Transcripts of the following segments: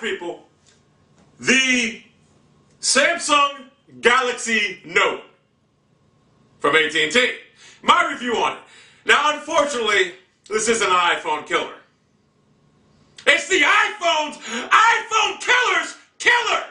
people, the Samsung Galaxy Note from AT&T. My review on it. Now, unfortunately, this isn't an iPhone killer. It's the iPhone killer's killer.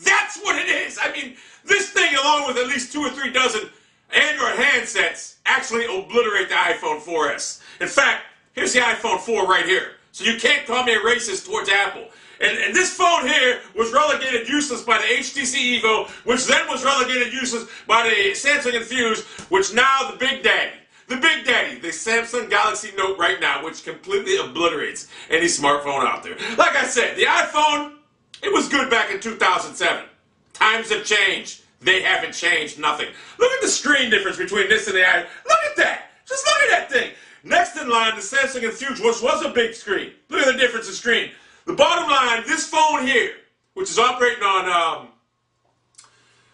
That's what it is. I mean, this thing, along with at least 2 or 3 dozen Android handsets, actually obliterate the iPhone 4S. In fact, here's the iPhone 4 right here. So you can't call me a racist towards Apple. And this phone here was relegated useless by the HTC Evo, which then was relegated useless by the Samsung Infuse, which now the big daddy, the Samsung Galaxy Note right now, which completely obliterates any smartphone out there. Like I said, the iPhone, it was good back in 2007. Times have changed. They haven't changed nothing. Look at the screen difference between this and the iPhone. Look at that. Just look at that thing. Next in line, the Samsung Infuse, which was a big screen. Look at the difference in screen. The bottom line, this phone here, which is operating on,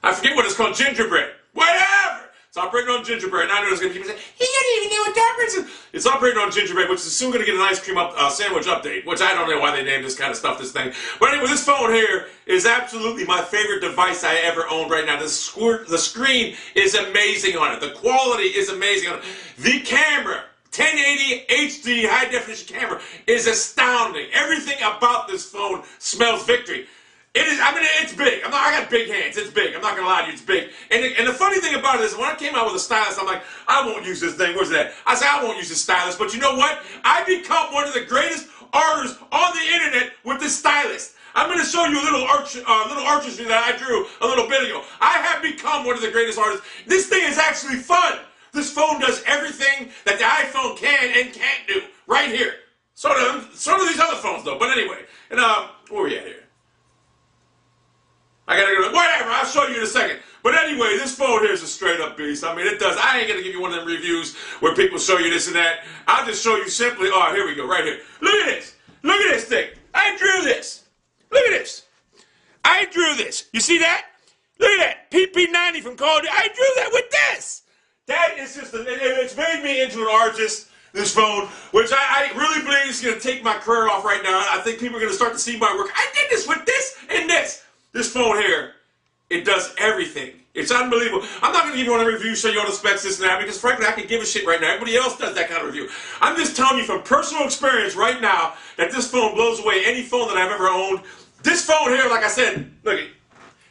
I forget what it's called, gingerbread. Whatever. It's operating on gingerbread. And I know there's going to be people saying, he didn't even know what that means. It's operating on gingerbread, which is soon going to get an ice cream sandwich update, which I don't know why they named this kind of stuff, this thing. But anyway, this phone here is absolutely my favorite device I ever owned right now. The screen is amazing on it. The quality is amazing on it. The camera, 1080 HD high-definition camera, is astounding. Everything about this phone smells victory. It is, I mean, it's big. I got big hands. It's big. I'm not going to lie to you. It's big. And the funny thing about it is, when I came out with a stylus, I'm like, I won't use this thing. Where's that? I said, I won't use this stylus. But you know what? I become one of the greatest artists on the internet with this stylus. I'm going to show you a little artistry that I drew a little bit ago. I have become one of the greatest artists. This thing is actually fun. This phone does everything that the iPhone can and can't do right here. So do these other phones, though. But anyway, and where are we at here? I gotta go. Whatever. I'll show you in a second. But anyway, this phone here is a straight up beast. I mean, it does. I ain't gonna give you one of them reviews where people show you this and that. I'll just show you simply. Oh, here we go. Right here. Look at this. Look at this thing. I drew this. Look at this. I drew this. You see that? Look at that. PP90 from Call of Duty. I drew that with this. That is just, it's made me into an artist, this phone, which I really believe is going to take my career off right now. I think people are going to start to see my work. I did this with this and this. This phone here, it does everything. It's unbelievable. I'm not going to give you one review, show you all the specs, this and that, because frankly, I can give a shit right now. Everybody else does that kind of review. I'm just telling you from personal experience right now that this phone blows away any phone that I've ever owned. This phone here, like I said, look at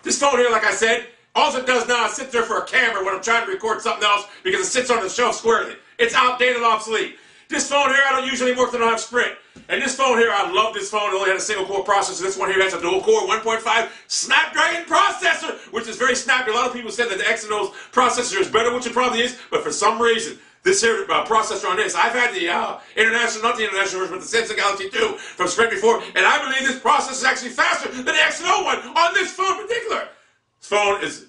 this phone here, like I said, all it does now is sit there for a camera when I'm trying to record something else because it sits on the shelf squarely. It's outdated, obsolete. This phone here I don't use anymore because I don't have Sprint. And this phone here, I love this phone. It only had a single core processor. This one here has a dual core 1.5 Snapdragon processor, which is very snappy. A lot of people said that the Exynos processor is better, which it probably is, but for some reason, this here processor on this, I've had the international, not the international version, but the Samsung Galaxy 2 from Sprint before, and I believe this processor is actually faster than the Exynos one on this phone in particular. This phone is,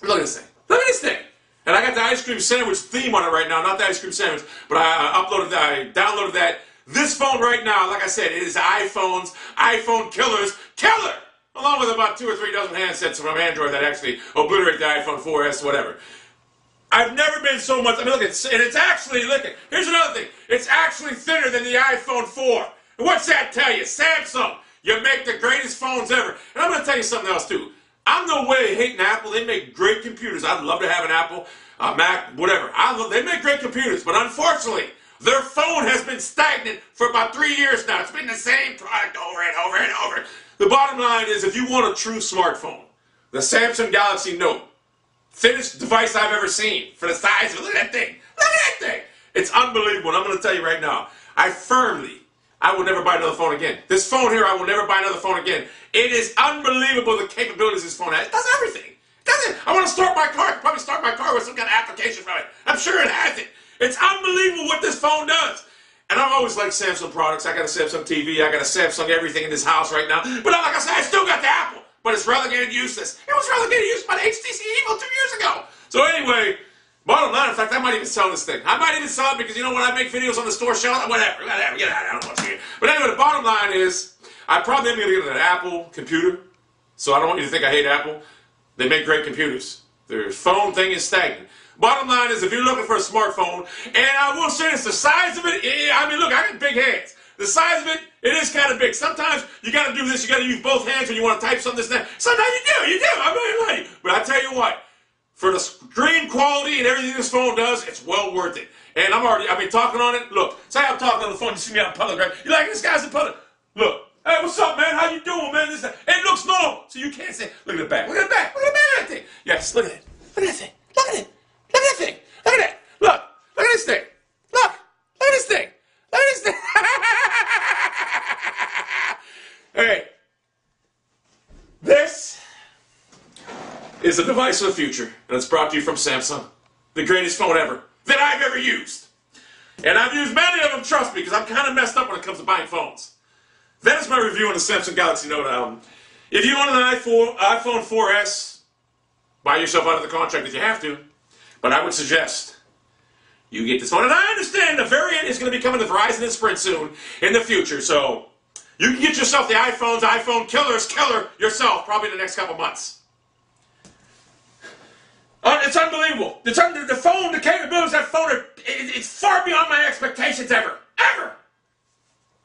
look at this thing. Look at this thing. And I got the ice cream sandwich theme on it right now, not the ice cream sandwich, but I downloaded that. This phone right now, like I said, it is iPhone killer's killer, along with about 2 or 3 dozen handsets from Android that actually obliterate the iPhone 4S, whatever. I've never been so much, I mean, look, and it's actually, look, here's another thing. It's actually thinner than the iPhone 4. And what's that tell you? Samsung, you make the greatest phones ever. And I'm going to tell you something else, too. I'm no way hating Apple. They make great computers. I'd love to have an Apple, Mac, whatever. They make great computers, but unfortunately, their phone has been stagnant for about 3 years now. It's been the same product over and over and over. The bottom line is, if you want a true smartphone, the Samsung Galaxy Note, thinnest device I've ever seen for the size of it. Look at that thing. Look at that thing. It's unbelievable. And I'm going to tell you right now, I will never buy another phone again. This phone here, I will never buy another phone again. It is unbelievable the capabilities this phone has. It does everything. It does it. I want to start my car. I could probably start my car with some kind of application from it. I'm sure it has it. It's unbelievable what this phone does. And I've always liked Samsung products. I got a Samsung TV. I got a Samsung everything in this house right now. But like I said, I still got the Apple. But it's relegated useless. It was relegated useless by the HTC Evo 2 years ago. So anyway, bottom line, in fact, I might even sell this thing. I might even sell it because, you know, when I make videos on the store shelf, whatever, get out of it. I don't want to see it. But anyway, the bottom line is, I probably am going to get an Apple computer. So I don't want you to think I hate Apple. They make great computers. Their phone thing is stagnant. Bottom line is, if you're looking for a smartphone, and I will say this, the size of it, I mean, look, I got big hands. the size of it, it is kind of big. Sometimes you got to do this. You got to use both hands when you want to type something. This and that. Sometimes you do. I'm not lying. But I tell you what, for the screen quality and everything this phone does, it's well worth it. And I've been talking on it. Look, say I'm talking on the phone. You see me out in public, right? You're like, this guy's in public. Look, hey, what's up, man? How you doing, man? This, that. It looks normal, so you can't say. Look at the back. Look at the back. Look at the back of that thing. Yes, look at it. Look at that thing. Look at it. Look at that thing. Look at that. Look. Look at this thing. Look. Look at this thing. Look at this thing. Hey, this is a device of the future, and it's brought to you from Samsung, the greatest phone ever that I've ever used. And I've used many of them, trust me, because I'm kind of messed up when it comes to buying phones. That is my review on the Samsung Galaxy Note album. If you want an iPhone 4S, buy yourself out of the contract if you have to. But I would suggest you get this phone. And I understand the variant is going to be coming to Verizon and Sprint soon in the future. So you can get yourself the iPhone killer yourself probably in the next couple months. It's unbelievable. The phone, the capabilities of that phone, it's far beyond my expectations ever.